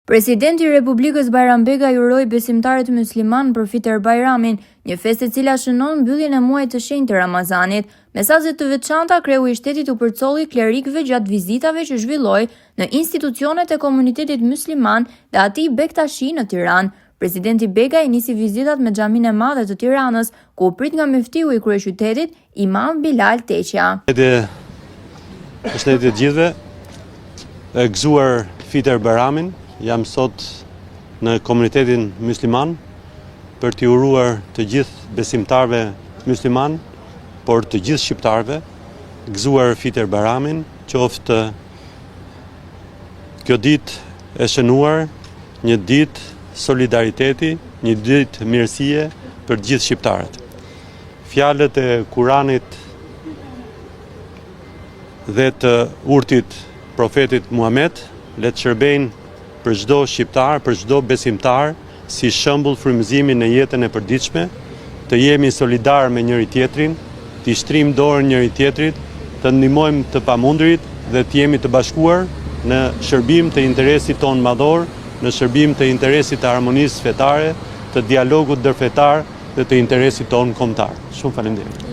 Presidenti i Republikës Bajram Begaj uroi besimtarët musliman për Fitr Bajramin, një festë e cila shënon mbylljen e muajit të shenjtë të Ramazanit. Mesazhe të veçanta kreu i shtetit u përcolli klerikëve gjatë vizitave që zhvilloi në institucionet e komunitetit musliman dhe atij Bektashi në Tiranë. Presidenti Begaj nisi vizitat me xhaminë e madhe të Tiranës, ku u prit nga muftiu i kryeqytetit, Imam Bilal Teqja. Përshëndetje të gjithëve. E gëzuar Fitr Bajramin, jam sot në komunitetin musliman për t'i uruar të gjithë besimtarve musliman, por të gjithë shqiptarve, gëzuar Fitr Bajramin, qoftë kjo ditë e shënuar një ditë solidariteti, një ditë mirësie për gjithë shqiptarët. Fjalët e Kuranit dhe të urtit profetit Muhammed le të shërbejnë për çdo shqiptar, për çdo besimtar, si shembull frymëzimi në jetën e përditshme, të jemi solidar me njëri tjetrin, të shtrim dorën njëri tjetrit, të ndihmojmë të pamundurit dhe të jemi të bashkuar në shërbim të interesit ton madhor, në shërbim të interesit të harmonisë fetare, të dialogut ndërfetar dhe të interesit ton kombëtar. Shumë faleminderit.